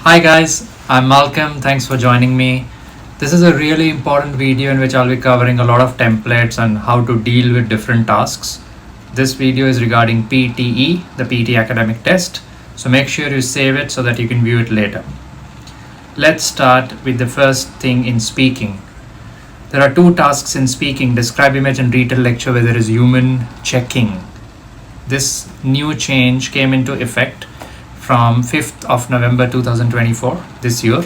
Hi guys, I'm Malcolm. Thanks for joining me. This is a really important video in which I'll be covering a lot of templates and how to deal with different tasks. This video is regarding PTE, the PT academic test. So make sure you save it so that you can view it later. Let's start with the first thing in speaking. There are two tasks in speaking: describe image and retell lecture where there is human checking. This new change came into effect from 5th of November 2024 this year.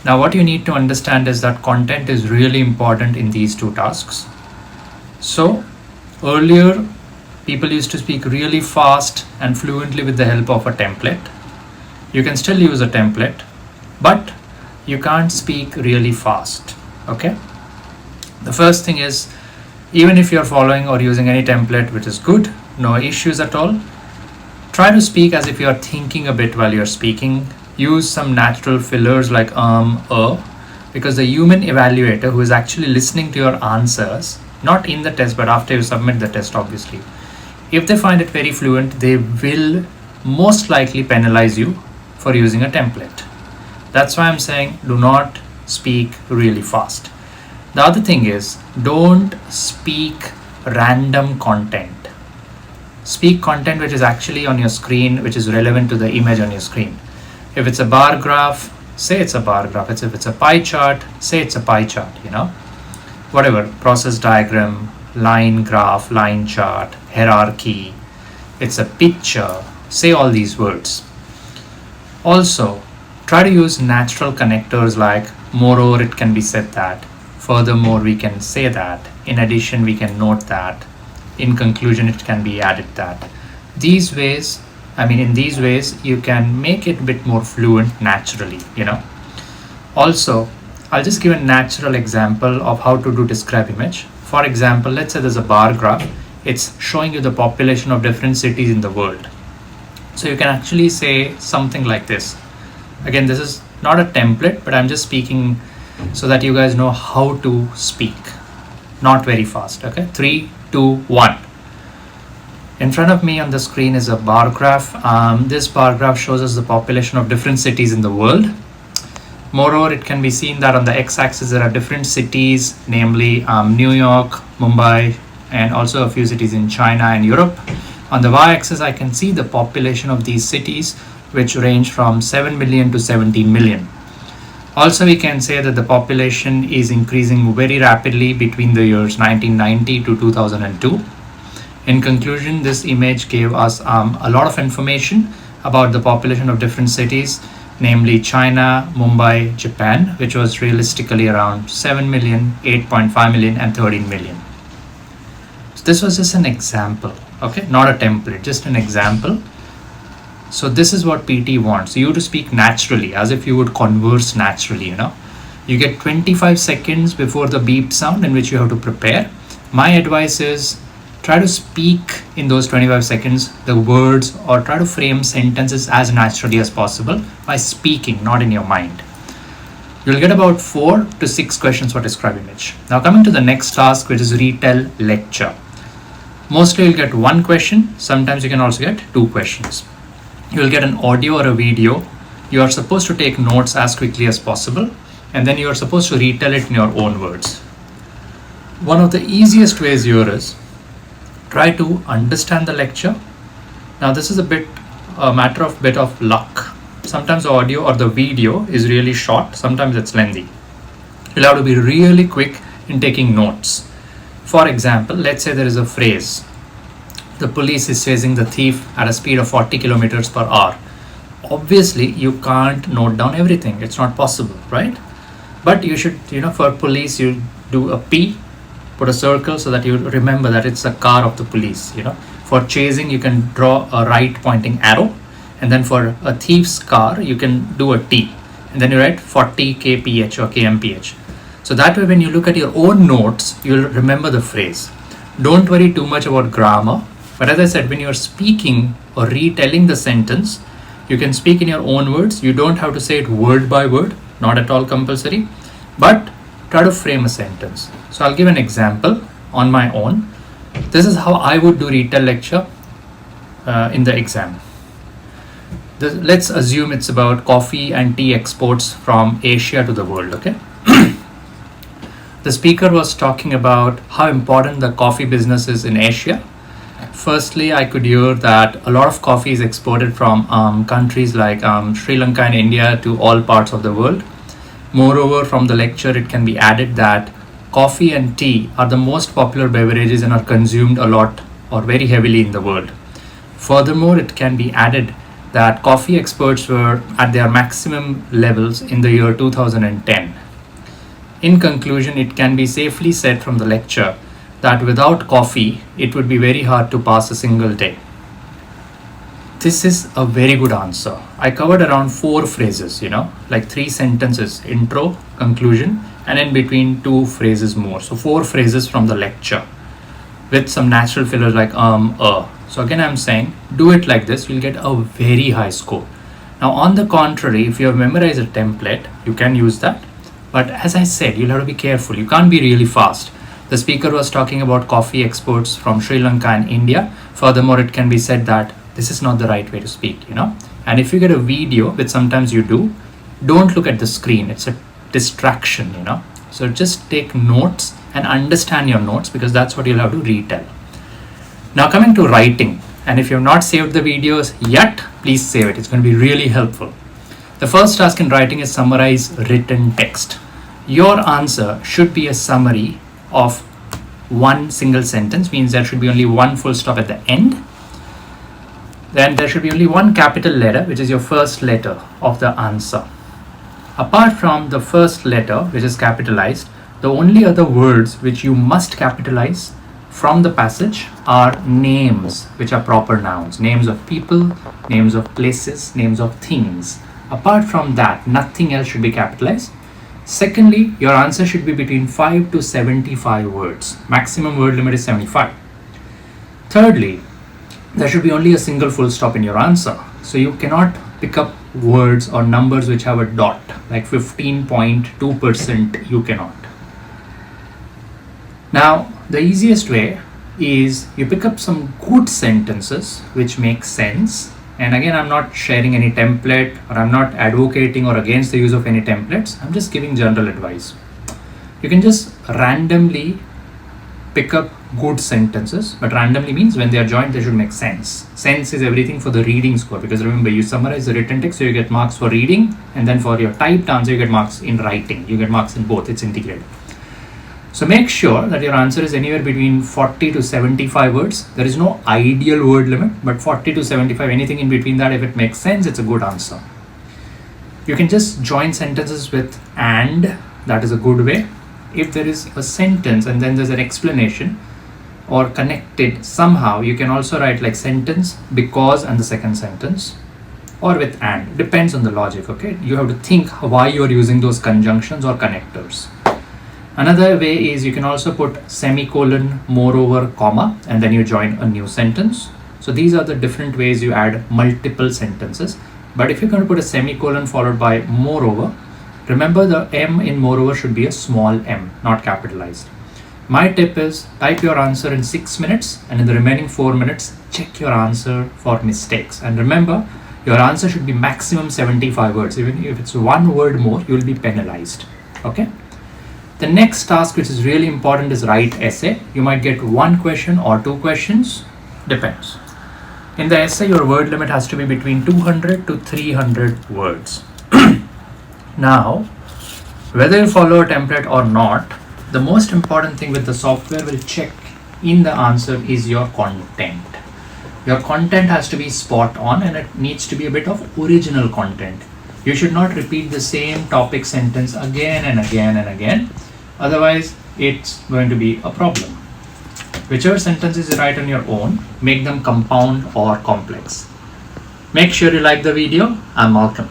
Now what you need to understand is that content is really important in these two tasks. So earlier people used to speak really fast and fluently with the help of a template. You can still use a template, but you can't speak really fast. Okay, the first thing is, even if you're following or using any template, which is good, no issues at all, try to speak as if you're thinking a bit while you're speaking. Use some natural fillers like because the human evaluator, who is actually listening to your answers, not in the test but after you submit the test obviously, if they find it very fluent, they will most likely penalize you for using a template. That's why I'm saying do not speak really fast. The other thing is, don't speak random content. Speak content which is actually on your screen, which is relevant to the image on your screen. If it's a bar graph, say it's a bar graph. If it's a pie chart, say it's a pie chart, whatever, process diagram, line graph, line chart, hierarchy, it's a picture, say all these words. Also, try to use natural connectors like moreover it can be said that, furthermore we can say that, in addition we can note that, in conclusion it can be added that. In these ways you can make it a bit more fluent naturally. Also, I'll just give a natural example of how to do describe image. For example, let's say there's a bar graph. It's showing you the population of different cities in the world. So you can actually say something like this. Again, this is not a template, but I'm just speaking so that you guys know how to speak. Not very fast. Okay, 3, 2, 1. In front of me on the screen is a bar graph. This bar graph shows us the population of different cities in the world. Moreover, it can be seen that on the x-axis there are different cities, namely New York, Mumbai, and also a few cities in China and Europe. On the y-axis, I can see the population of these cities, which range from 7 million to 17 million. Also, we can say that the population is increasing very rapidly between the years 1990 to 2002. In conclusion, this image gave us a lot of information about the population of different cities, namely China, Mumbai, Japan, which was realistically around 7 million, 8.5 million, and 13 million. So this was just an example, okay? Not a template, just an example. So this is what PT wants you to speak naturally, as if you would converse naturally. You get 25 seconds before the beep sound in which you have to prepare. My advice is, try to speak in those 25 seconds the words, or try to frame sentences as naturally as possible by speaking, not in your mind. You'll get about 4 to 6 questions for describe image. Now coming to the next task, which is retell lecture. Mostly you'll get 1 question. Sometimes you can also get 2 questions. You'll get an audio or a video. You are supposed to take notes as quickly as possible, and then you are supposed to retell it in your own words. One of the easiest ways here is, try to understand the lecture. Now this is a matter of bit of luck. Sometimes the audio or the video is really short, sometimes it's lengthy. You'll have to be really quick in taking notes. For example, let's say there is a phrase: the police is chasing the thief at a speed of 40 kilometers per hour. Obviously, you can't note down everything. It's not possible, right? But you should, for police, you do a P, put a circle so that you remember that it's a car of the police. For chasing, you can draw a right pointing arrow. And then for a thief's car, you can do a T. And then you write 40 kph or kmph. So that way, when you look at your own notes, you'll remember the phrase. Don't worry too much about grammar. But as I said, when you're speaking or retelling the sentence, you can speak in your own words. You don't have to say it word by word, not at all compulsory, but try to frame a sentence. So I'll give an example on my own. This is how I would do retell lecture in the exam. Let's assume it's about coffee and tea exports from Asia to the world, okay? The speaker was talking about how important the coffee business is in Asia. Firstly, I could hear that a lot of coffee is exported from countries like Sri Lanka and India to all parts of the world. Moreover, from the lecture, it can be added that coffee and tea are the most popular beverages and are consumed a lot or very heavily in the world. Furthermore, it can be added that coffee exports were at their maximum levels in the year 2010. In conclusion, it can be safely said from the lecture that without coffee, it would be very hard to pass a single day. This is a very good answer. I covered around 4 phrases, like 3 sentences, intro, conclusion, and in between 2 phrases more. So 4 phrases from the lecture with some natural fillers like So again, I'm saying do it like this, you'll get a very high score. Now, on the contrary, if you have memorized a template, you can use that. But as I said, you'll have to be careful. You can't be really fast. The speaker was talking about coffee exports from Sri Lanka and India. Furthermore, it can be said that this is not the right way to speak, And if you get a video, which sometimes you do, don't look at the screen. It's a distraction, So just take notes and understand your notes, because that's what you'll have to retell. Now coming to writing, and if you have not saved the videos yet, please save it. It's going to be really helpful. The first task in writing is summarize written text. Your answer should be a summary of one single sentence, means there should be only one full stop at the end. Then there should be only one capital letter, which is your first letter of the answer. Apart from the first letter, which is capitalized, the only other words which you must capitalize from the passage are names, which are proper nouns, names of people, names of places, names of things. Apart from that, nothing else should be capitalized. Secondly, your answer should be between 5 to 75 words. Maximum word limit is 75. Thirdly, there should be only a single full stop in your answer. So you cannot pick up words or numbers which have a dot, like 15.2%, you cannot. Now, the easiest way is you pick up some good sentences which make sense. And again, I'm not sharing any template, or I'm not advocating or against the use of any templates. I'm just giving general advice. You can just randomly pick up good sentences, but randomly means when they are joined, they should make sense. Sense is everything for the reading score, because remember, you summarize the written text, so you get marks for reading, and then for your typed answer, you get marks in writing. You get marks in both, it's integrated. So make sure that your answer is anywhere between 40 to 75 words. There is no ideal word limit, but 40 to 75, anything in between that, if it makes sense, it's a good answer. You can just join sentences with and, that is a good way. If there is a sentence and then there's an explanation or connected somehow, you can also write like sentence, because, and the second sentence, or with and. Depends on the logic, okay? You have to think why you are using those conjunctions or connectors. Another way is you can also put semicolon, moreover, comma, and then you join a new sentence. So these are the different ways you add multiple sentences. But if you're going to put a semicolon followed by moreover, remember the M in moreover should be a small m, not capitalized. My tip is type your answer in 6 minutes, and in the remaining 4 minutes, check your answer for mistakes. And remember, your answer should be maximum 75 words. Even if it's one word more, you will be penalized. Okay? The next task, which is really important, is write essay. You might get 1 question or 2 questions, depends. In the essay, your word limit has to be between 200 to 300 words. Now, whether you follow a template or not, the most important thing with the software will check in the answer is your content. Your content has to be spot on, and it needs to be a bit of original content. You should not repeat the same topic sentence again and again and again. Otherwise, it's going to be a problem. Whichever sentences you write on your own, make them compound or complex. Make sure you like the video. I'm Malcolm.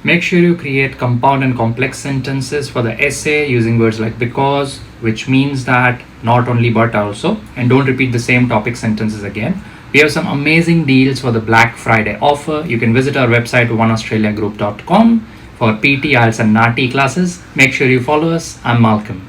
Make sure you create compound and complex sentences for the essay using words like because, which means that, not only but also, and don't repeat the same topic sentences again. We have some amazing deals for the Black Friday offer. You can visit our website oneaustraliagroup.com for PT, IELTS and NAATI classes. Make sure you follow us. I'm Malcolm.